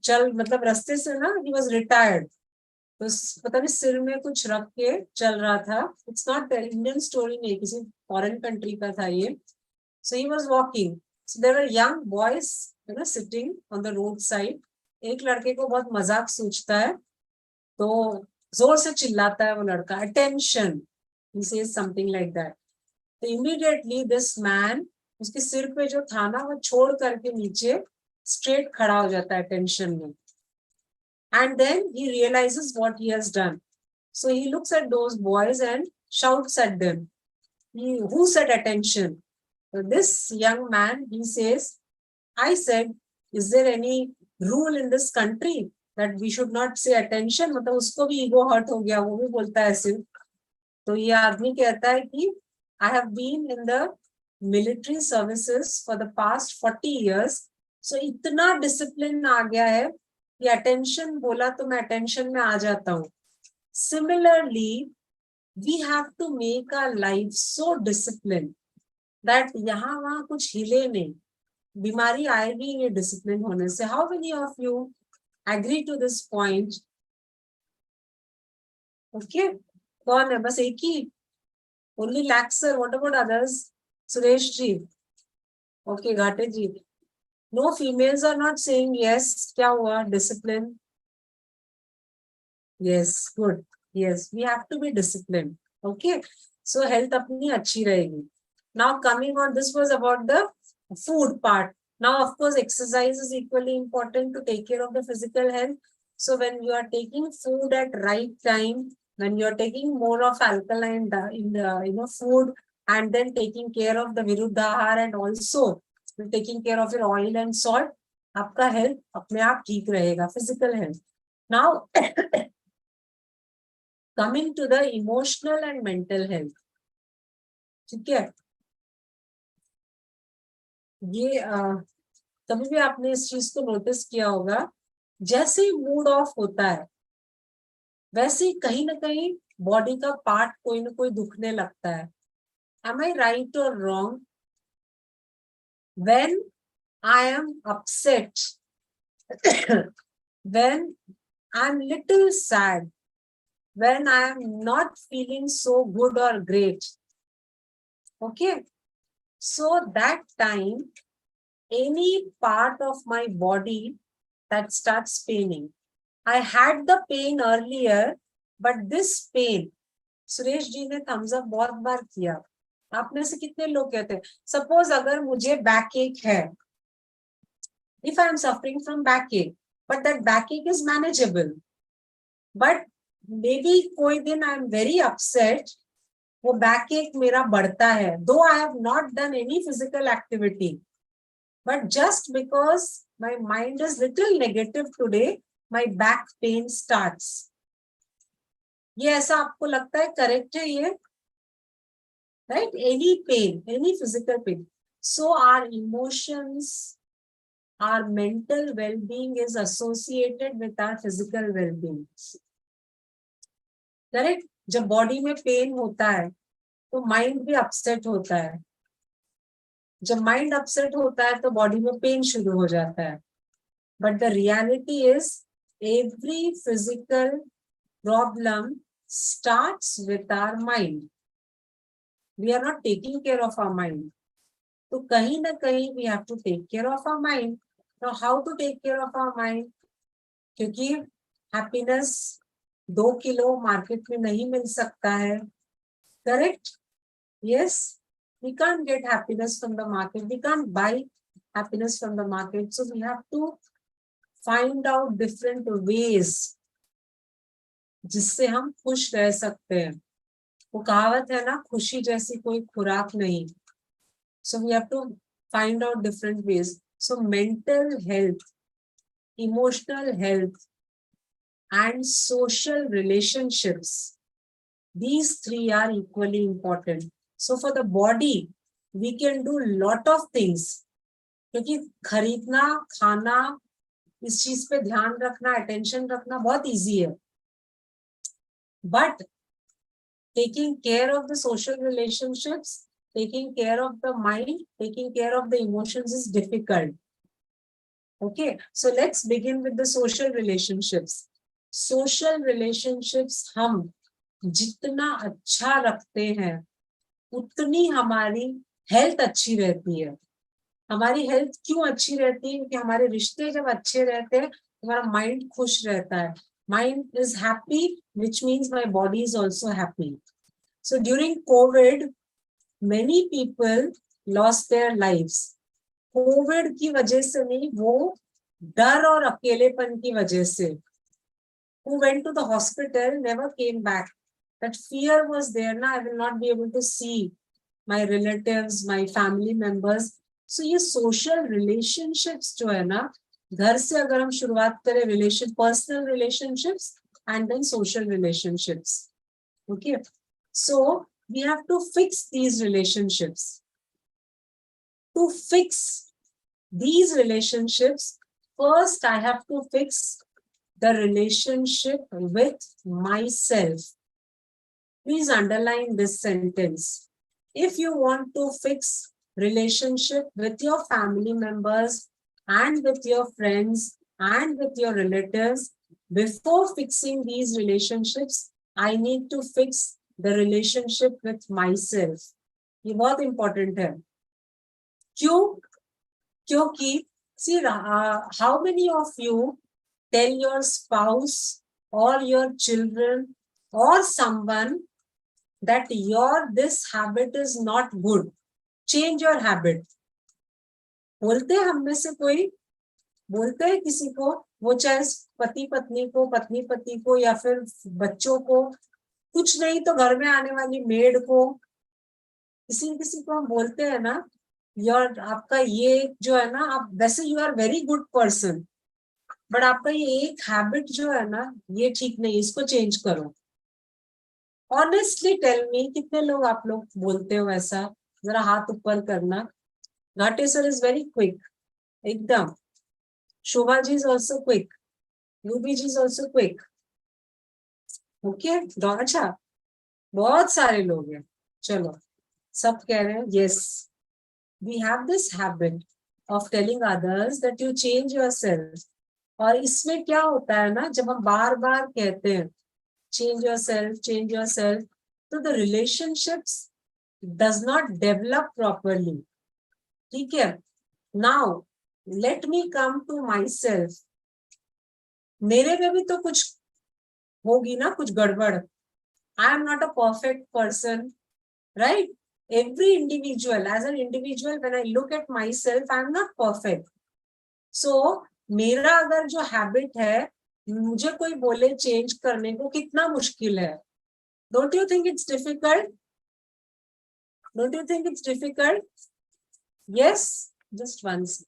चल, मतलब रास्ते से ना, he was retired. तो पता नहीं सिर में कुछ रख के चल रहा था. इट्स नॉट इंडियन स्टोरी, नहीं, किसी फॉरेन कंट्री का था ये. So he was walking. So there were young boys, sitting on the roadside. एक लड़के को बहुत मजाक सूझता है, तो जोर से चिल्लाता है वो लड़का, attention. He says something like that. So immediately this man, उसके सिर पे जो था ना, वो छोड़ करके नीचे straight खड़ा हो जाता है attention में. And then he realizes what he has done. So he looks at those boys and shouts at them. Who said attention? So this young man, he says, I said, is there any rule in this country that we should not say attention? मतलब उसको भी ego hurt हो गया, वो भी बोलता है ऐसे. तो ये आदमी कहता है कि I have been in the military services for the past 40 years. So इतना discipline आ गया है कि attention बोला तो मैं attention में आ जाता हूँ. Similarly, we have to make our life so disciplined that यहाँ वहाँ कुछ हिले नहीं, बीमारी आएगी ये डिसिप्लिन होने से. How many of you agree to this point? Okay, कौन है? बस एक ही? Only Laxer. What about others? Suresh ji. Okay, Ghate ji. No, females are not saying yes. क्या हुआ? Discipline. Yes, good. Yes, we have to be disciplined. Okay, so health अपनी अच्छी रहेगी. Now coming on, this was about the food part. Now, of course, exercise is equally important to take care of the physical health. So when you are taking food at right time, when you are taking more of alkaline in the food, and then taking care of the viruddhahar, and also taking care of your oil and salt, आपका health अपने आप ठीक रहेगा, physical health. Now coming to the emotional and mental health. ठीक है, ये कभी भी आपने इस चीज को नोटिस किया होगा, जैसे ही मूड ऑफ होता है वैसे ही कहीं ना कहीं बॉडी का पार्ट कोई ना कोई दुखने लगता है. Am I right or wrong? When I am upset, when I'm little sad, when I am not feeling so good or great, okay, so that time any part of my body that starts paining. I had the pain earlier, but this pain, Suresh ji ने thumbs up बहुत बार किया. आप में से कितने लोग कहते हैं, सपोज अगर मुझे बैक एक है, if I am suffering from backache, but that backache is manageable, but maybe कोई दिन I am very upset, वो backache मेरा बढ़ता है, though I have not done any physical activity, but just because my mind is little negative today, my back pain starts. ये ऐसा आपको लगता है करेक्ट है ये? Right? Any pain, any physical pain. So our emotions, our mental well-being is associated with our physical well-being. Correct. जब body में pen होता है तो माइंड भी अपसेट होता है. जब माइंड अपसेट होता है तो बॉडी में पेन शुरू हो जाता है. But the reality is every physical problem starts with our mind. We are not taking care of our mind. तो कहीं ना कहीं we have to take care of our mind. Now how to take care of our mind? क्योंकि happiness 2 kilo market में नहीं मिल सकता है. Correct? Yes. We can't get happiness from the market. We can't buy happiness from the market. So we have to find out different ways जिससे हम खुश रह सकते हैं. वो कहावत है ना, खुशी जैसी कोई खुराक नहीं. So we have to find out different ways. So mental health, emotional health, and social relationships, these three are equally important. So for the body, we can do lot of things. क्योंकि खरीदना, खाना, इस चीज पे ध्यान रखना, attention रखना बहुत इजी है. But taking care of the social relationships, taking care of the mind, taking care of the emotions is difficult. Okay, so let's begin with the social relationships. Social relationships हम जितना अच्छा रखते हैं उतनी हमारी हेल्थ अच्छी रहती है. हमारी हेल्थ क्यों अच्छी रहती है? क्योंकि हमारे रिश्ते जब अच्छे रहते हैं हमारा माइंड खुश रहता है. Mind is happy, which means my body is also happy. So during COVID, many people lost their lives. COVID की वजह से नहीं, वो डर और अकेलेपन की वजह से. Who went to the hospital never came back. That fear was there. Now I will not be able to see my relatives, my family members. So ये social relationships जो है ना, घर से अगर हम शुरुआत करें, personal relationships and then social relationships. Okay, so we have to fix these relationships. To fix these relationships, first I have to fix the relationship with myself. Please underline this sentence. If you want to fix relationship with your family members and with your friends and with your relatives, before fixing these relationships, I need to fix the relationship with myself. ये बहुत important है. क्यों? क्योंकि see, how many of you tell your spouse or your children or someone that this habit is not good, change your habit? बोलते हैं हम में से कोई? बोलते हैं किसी को? वो चाहे पति पत्नी को, पत्नी पति को, या फिर बच्चों को, कुछ नहीं तो घर में आने वाली मेड को, किसी किसी को हम बोलते हैं ना, यार आपका ये जो है ना, आप वैसे you are very good person, but आपका ये एक हैबिट जो है ना, ये ठीक नहीं, इसको चेंज करो. ऑनेस्टली टेल मी, कितने लोग आप लोग बोलते हो ऐसा? जरा हाथ ऊपर करना. घाटे सर इज वेरी क्विक, एकदम. Shobha ji is also quick. Ruby ji is also quick. Okay, अच्छा, बहुत सारे लोग हैं. चलो, सब कह रहे हैं yes. We have this habit of telling others that you change yourself. और इसमें क्या होता है ना, जब हम बार बार कहते हैं change yourself, so the relationships does not develop properly. ठीक है? Now let me come to myself. मेरे में भी तो कुछ होगी ना, कुछ गड़बड़. I am not a perfect person, right? Every individual, as an individual, when I look at myself, I am not perfect. So मेरा अगर जो हैबिट है, मुझे कोई बोले चेंज करने को, कितना मुश्किल है. Don't you think it's difficult? Don't you think it's difficult? Yes, just once.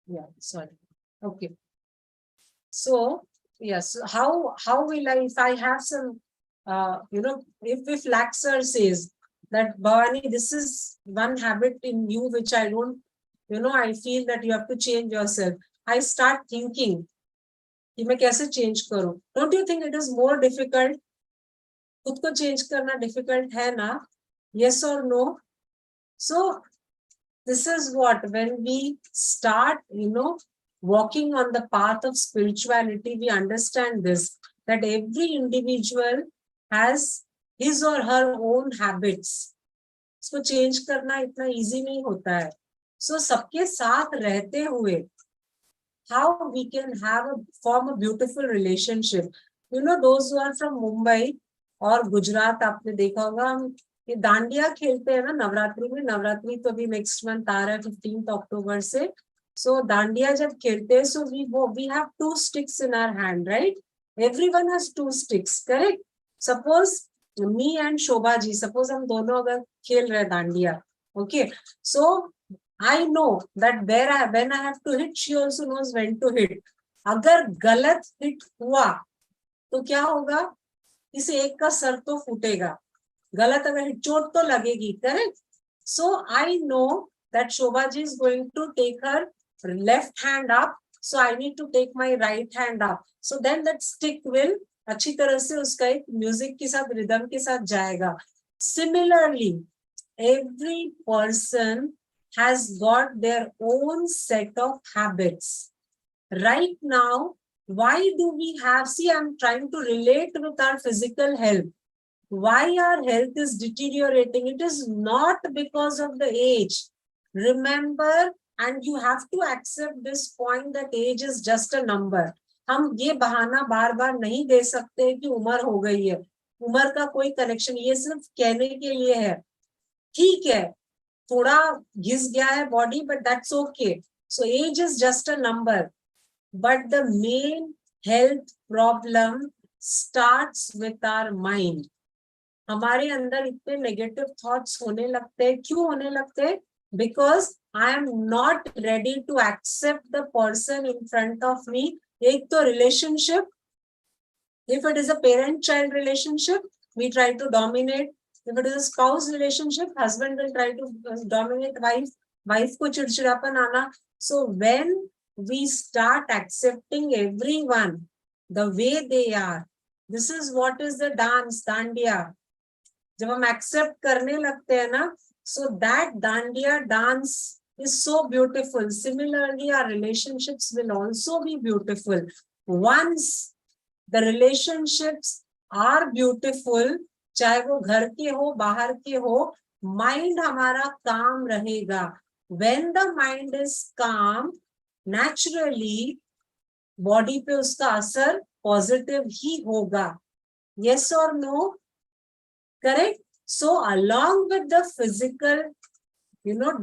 Yeah, sorry. Okay. So yes, how will I, if I have some if Laxer says that Bhavani, this is one habit in you which I don't, I feel that you have to change yourself. I start thinking कि मैं कैसे change करूं. Don't you think it is more difficult? खुद को change करना difficult है ना? Yes or no? So this is what, when we start, walking on the path of spirituality, we understand this, that every individual has his or her own habits. इसको change करना इतना easy नहीं होता है. So सबके साथ रहते हुए, how we can form a beautiful relationship. Those who are from Mumbai और गुजरात, आपने देखा होगा, हम ये दांडिया खेलते हैं ना नवरात्रि में. नवरात्रि तो अभी नेक्स्ट मंथ आ रहा है 15 अक्टूबर से. सो दांडिया जब खेलते हैं, so we have 2 sticks in our hand, right? Everyone has 2 sticks, correct? Suppose me and Shobha ji, suppose हम दोनों अगर खेल रहे dandiya, okay? So I know that when I have to hit, she also knows when to hit. अगर गलत hit हुआ तो क्या होगा? किसी एक का सर तो फूटेगा. गलत अगर चोट तो लगेगी, correct? So I know that Shobha ji is going to take her left hand up, so I need to take my right hand up. So then that stick will अच्छी तरह से उसका एक म्यूजिक के साथ, रिदम के साथ जाएगा. Similarly, every person has got their own set of habits. Right now, why do we have, see, I'm trying to relate with our physical health. Why our health is deteriorating? It is not because of the age. Remember, and you have to accept this point, that age is just a number. हम ये बहाना बार बार नहीं दे सकते कि उम्र हो गई है. उम्र का कोई कनेक्शन, ये सिर्फ कहने के लिए है. ठीक है, थोड़ा घिस गया है body, but that's okay. So age is just a number. But the main health problem starts with our mind. हमारे अंदर इतने नेगेटिव थॉट्स होने लगते हैं. क्यों होने लगते हैं? Because I am not ready to accept the person in front of me. एक तो relationship, if it is a parent child relationship, we try to dominate. If it is a spouse relationship, husband will try to dominate wife को चिड़चिड़ापन आना. So when we start accepting everyone the way they are, this is what is the dance, dandiya. जब हम accept करने लगते हैं ना, so that dandiya dance is so beautiful. Similarly, our relationships will also be beautiful. Once the relationships are beautiful, चाहे वो घर के हो, बाहर के हो, mind हमारा calm रहेगा. When the mind is calm, naturally body पे उसका असर positive ही होगा. Yes or no? Correct? So along with the physical,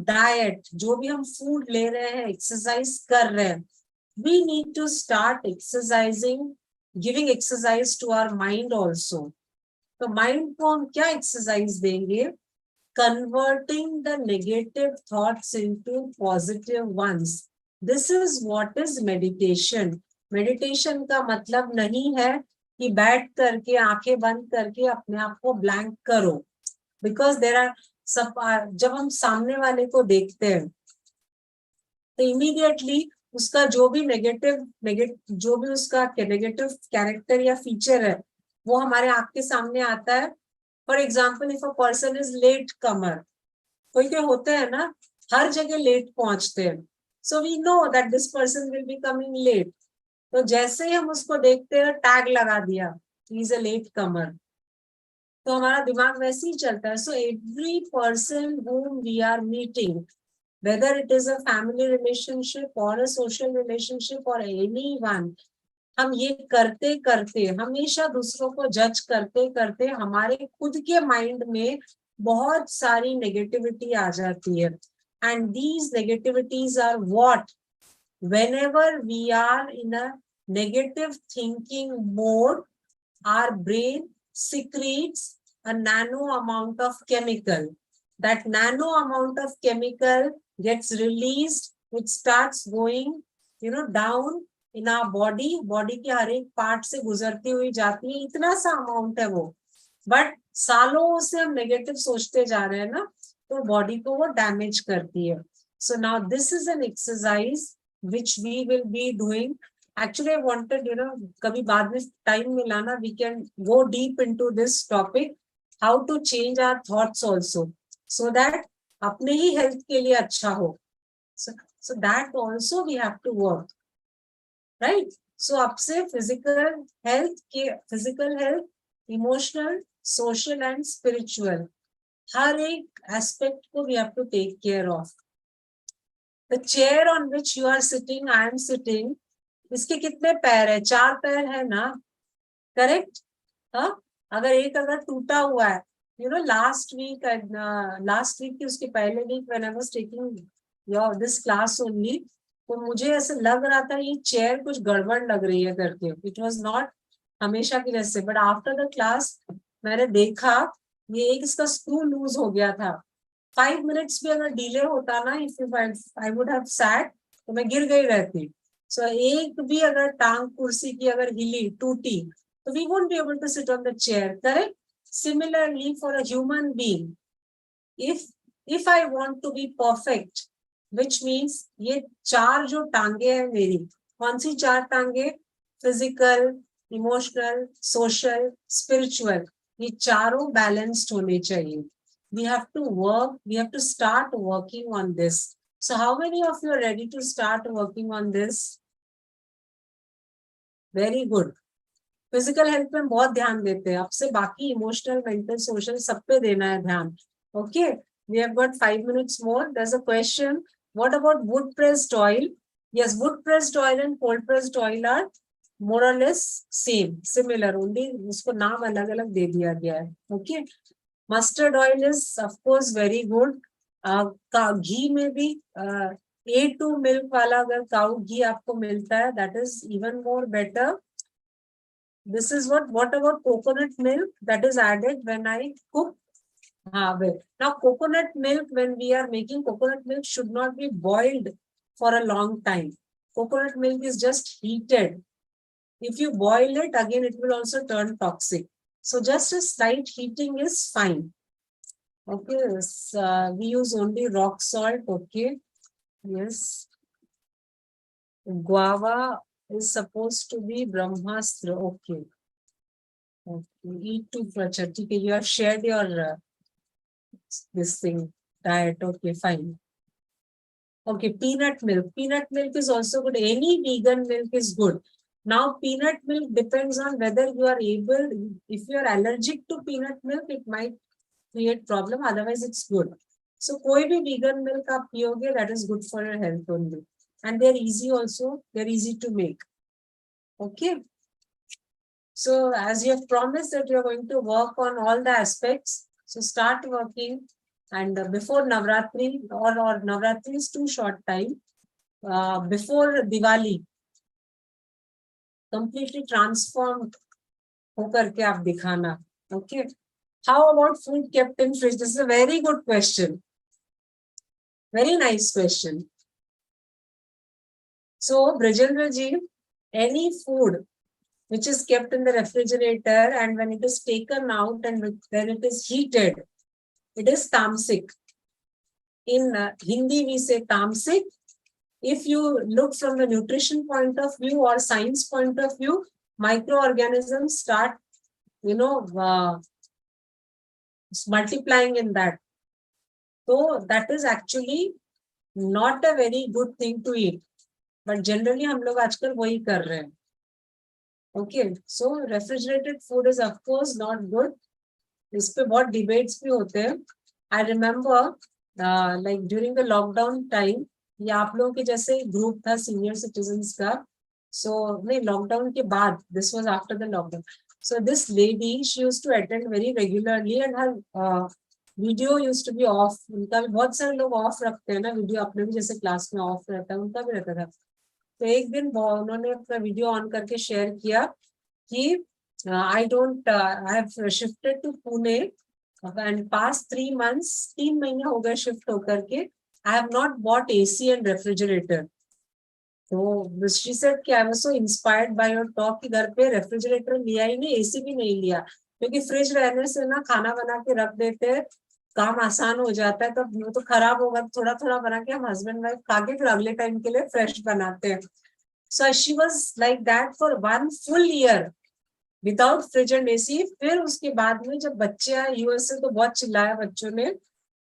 diet, जो भी हम food ले रहे हैं, exercise कर रहे हैं, we need to start exercising, giving exercise to our mind also. तो mind को हम क्या exercise देंगे? Converting the negative thoughts into positive ones. This is what is meditation. Meditation का मतलब नहीं है कि बैठ करके आंखें बंद करके अपने आप को ब्लैंक करो. बिकॉज देयर आर सब, जब हम सामने वाले को देखते हैं तो इमीडिएटली उसका जो भी जो भी उसका नेगेटिव कैरेक्टर या फीचर है वो हमारे आंख के सामने आता है. For example, if a person is late comer, कोई कोई होते हैं ना हर जगह लेट पहुंचते हैं, so we know that this person will be coming late. तो जैसे ही हम उसको देखते हैं, टैग लगा दिया, ही इज अ लेट कमर, तो हमारा दिमाग वैसे ही चलता है. So every person whom we are meeting, whether it is a family relationship or a social relationship or anyone, हम ये करते करते हमेशा दूसरों को जज करते करते हमारे खुद के माइंड में बहुत सारी नेगेटिविटी आ जाती है. And these negativities are what, whenever we are in a negative thinking mode, our brain secretes a nano amount of chemical. That nano amount of chemical gets released which starts going, down in our body. Body के हर एक part से गुजरती हुई जाती है, इतना सा amount है वो, बट सालों से हम नेगेटिव सोचते जा रहे हैं ना, तो बॉडी को वो डैमेज करती है. So now this is an exercise which we will be doing. Actually, I wanted, कभी बाद में time मिला ना, we can go deep into this topic, how to change our thoughts also, so that अपने ही health के लिए अच्छा हो. So that also we have to work, right? So अब से physical health, emotional, social and spiritual, हर एक aspect को we have to take care of. The chair on which you are sitting, I am sitting, इसके कितने पैर है? 4 पैर है ना, करेक्ट? हाँ, अगर टूटा हुआ है, लास्ट वीक की उसके पहले week when I was taking this class only, तो मुझे ऐसे लग रहा था ये चेयर कुछ गड़बड़ लग रही है करके. इट वॉज नॉट हमेशा की जैसे, बट आफ्टर द क्लास मैंने देखा ये एक इसका स्क्रू लूज हो गया था. 5 मिनट्स भी अगर डिले होता ना, if I would have sat, तो मैं गिर गई रहती. सो एक भी अगर टांग कुर्सी की अगर हिली, टूटी, तो we won't be able to sit on the chair, correct? Similarly for a human being, if I want to be perfect, which means ये 4 जो टांगे हैं मेरी, कौन सी 4 टांगे? फिजिकल, इमोशनल, सोशल, स्पिरिचुअल, ये चारों बैलेंस्ड होने चाहिए. We have to work, we have to start working on this. So how many of you are ready to start working on this? Very good. Physical health में बहुत ध्यान देते हैं, अब से बाकी इमोशनल, मेंटल, सोशल सब पे देना है ध्यान. Okay, we have got 5 minutes more. There's a question. What about wood pressed oil? Yes, wood pressed oil and cold pressed oil are more or less similar. Only उसको नाम अलग अलग दे दिया गया है. Okay. Mustard oil is of course very good. घी में भी A2 milk वाला अगर काऊ घी आपको मिलता है, that is even more better. This is what about coconut milk that is added when I cook? Now coconut milk, when we are making coconut milk, should not be boiled for a long time. Coconut milk is just heated. If you boil it, again it will also turn toxic. So just a slight heating is fine. Okay, we use only rock salt. Okay, yes. Guava is supposed to be Brahmastra. Okay. Okay. Eat too much. Okay, you have shared your this thing diet. Okay, fine. Okay, peanut milk. Peanut milk is also good. Any vegan milk is good. Now, peanut milk depends on whether you are able. If you are allergic to peanut milk, it might create problem. Otherwise, it's good. So, कोई भी vegan milk आप पियोगे, that is good for your health only. And they're easy also. They're easy to make. Okay. So, as you have promised that you're going to work on all the aspects, so start working. And before Navratri, or Navratri is too short time, before Diwali, completely transformed होकर के आप दिखाना. Okay. How about food kept in fridge? This is a very good question. Very nice question. So, Brajendra ji, any food which is kept in the refrigerator and when it is taken out and when it is heated, it is tamasic. In Hindi, we say tamasic. If you look from the nutrition point of view or science point of view, microorganisms start, multiplying in that. So that is actually not a very good thing to eat. But generally, हम लोग आजकल वही कर रहे हैं. Okay, so refrigerated food is of course not good. इस पे बहुत debates भी होते हैं. I remember, like during the lockdown time, ये आप लोगों के जैसे group था senior citizens का. So नहीं, lockdown के बाद, this was after the lockdown. So this lady, she used to attend very regularly and her video used to be off. उनका भी बहुत सारे लोग off रखते हैं ना video, अपने भी जैसे class में off रहता है, उनका भी रहता था. तो एक दिन उन्होंने अपना वीडियो ऑन करके शेयर किया कि I have shifted to Pune and past 3 months, 3 महीने हो गए शिफ्ट होकर के. I have not bought AC and refrigerator. तो she said कि I was so inspired by your talk कि घर पे रेफ्रिजरेटर लिया ही नहीं, एसी भी नहीं लिया, क्योंकि फ्रिज रहने से ना खाना बना के रख देते हैं, काम आसान हो जाता है, तब वो तो खराब होगा, थोड़ा थोड़ा बना के हम हस्बैंड वाइफ खा के फिर अगले टाइम के लिए फ्रेश बनाते हैं. So she was like that for 1 full year without fridge and AC. फिर उसके बाद में जब बच्चे आए यूएस से तो बहुत चिल्लाया बच्चों ने.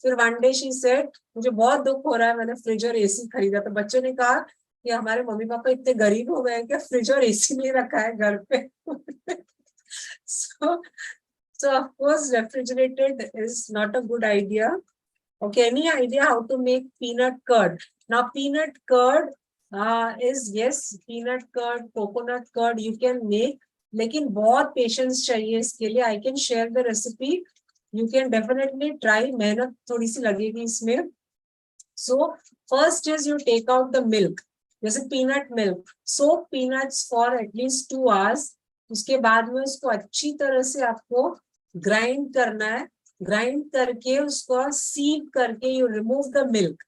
फिर वन डे शी सेड मुझे बहुत दुख हो रहा है, मैंने फ्रिज और एसी खरीदा. तो बच्चों ने कहा कि हमारे मम्मी पापा इतने गरीब हो गए क्या फ्रिज और एसी नहीं रखा है घर पे. so of course refrigerated is not a good idea. Okay, any idea how to make peanut curd? Now peanut curd is, yes, peanut curd, coconut curd you can make, लेकिन बहुत patience चाहिए इसके लिए. I can share the recipe, you can definitely try, मेहनत थोड़ी सी लगेगी इसमें. So first is you take out the milk, जैसे peanut milk, soak peanuts for at least 2 hours. उसके बाद में उसको अच्छी तरह से आपको ग्राइंड करना है. ग्राइंड करके उसको सीव करके यू रिमूव द मिल्क.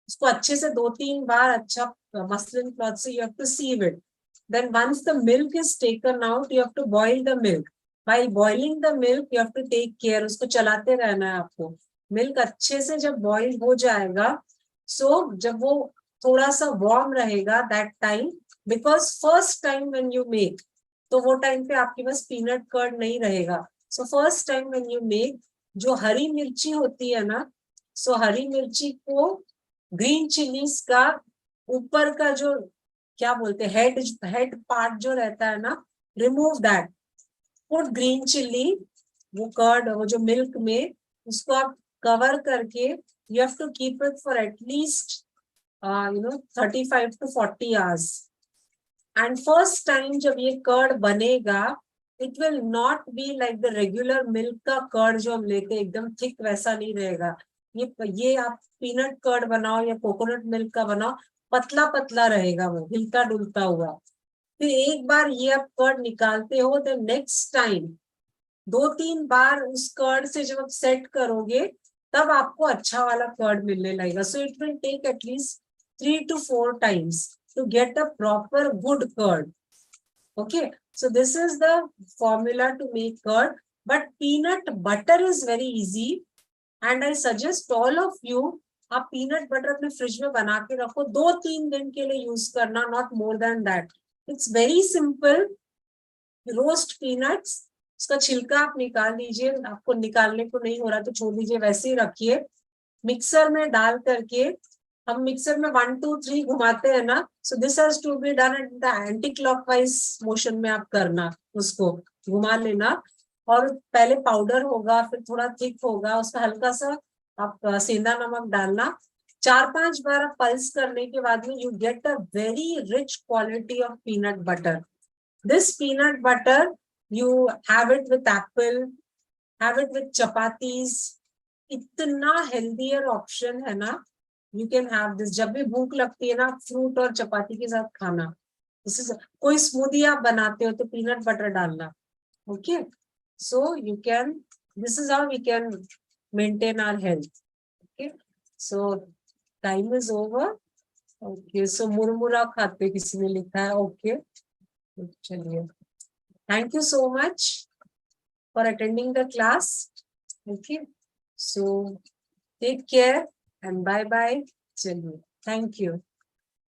उसको अच्छे से 2-3 बार अच्छा मसलिन क्लॉथ से you have to sieve it. Then once the milk is taken out, you have to boil the milk. While boiling the milk, you have to take care. उसको चलाते रहना है आपको. मिल्क अच्छे से जब बॉइल हो जाएगा, so जब वो थोड़ा सा वार्म रहेगा that time, because first time when you make, तो वो टाइम पे आपके पास पीनट कर्ड नहीं रहेगा. So first time when you make, जो हरी मिर्ची होती है ना, so हरी मिर्ची को ग्रीन चिलीज का ऊपर का जो क्या बोलते हैं हेड पार्ट जो रहता है ना, remove that. Put green chilli, वो कर्ड, वो जो मिल्क में, उसको आप कवर करके you have to keep it for at least 35 to 40 hours. And first time जब ये कर्ड बनेगा, it will not be like the regular milk का कर्ड जो हम लेते हैं, एकदम थिक वैसा नहीं रहेगा. ये आप पीनट कर्ड बनाओ या कोकोनट मिल्क का बनाओ, पतला पतला रहेगा, वो हिलता डुलता हुआ. फिर एक बार ये आप कर्ड निकालते हो, तो नेक्स्ट टाइम 2-3 बार उस कर्ड से जब आप सेट करोगे, तब आपको अच्छा वाला कर्ड मिलने लगेगा. So it will take at least 3 to 4 times to get a proper good curd. Okay, so this is the formula to make curd. But peanut butter is very easy, and I suggest all of you, आप peanut butter अपने fridge में बना के रखो, 2-3 दिन के लिए use करना, not more than that. It's very simple. Roast peanuts, उसका छिलका आप निकाल दीजिए, आपको निकालने को नहीं हो रहा तो छोड़ दीजिए, वैसे ही रखिए. मिक्सर में डाल करके, हम मिक्सर में 1 2 3 घुमाते हैं ना, so this has to be done at the anti clockwise motion में आप करना, उसको घुमा लेना. और पहले पाउडर होगा, फिर थोड़ा थिक होगा, उसका हल्का सा आप सेंधा नमक डालना. 4-5 बार आप पल्स करने के बाद में you get a very rich quality of peanut butter. This peanut butter you have it with Apple, have it with chapatis. इतना हेल्दियर ऑप्शन है ना, यू कैन हैव दिस. जब भी भूख लगती है ना, फ्रूट और चपाती के साथ खाना. दिस इज, कोई स्मूदी आप बनाते हो तो पीनट बटर डालना. Okay, so you can, this is how we can maintain our health. Okay, so time is over. Okay, so मुरमुरा खाते किसी ने लिखा है. Okay, चलिए, thank you so much for attending the class. Okay, so take care and bye bye. चलिए, thank you.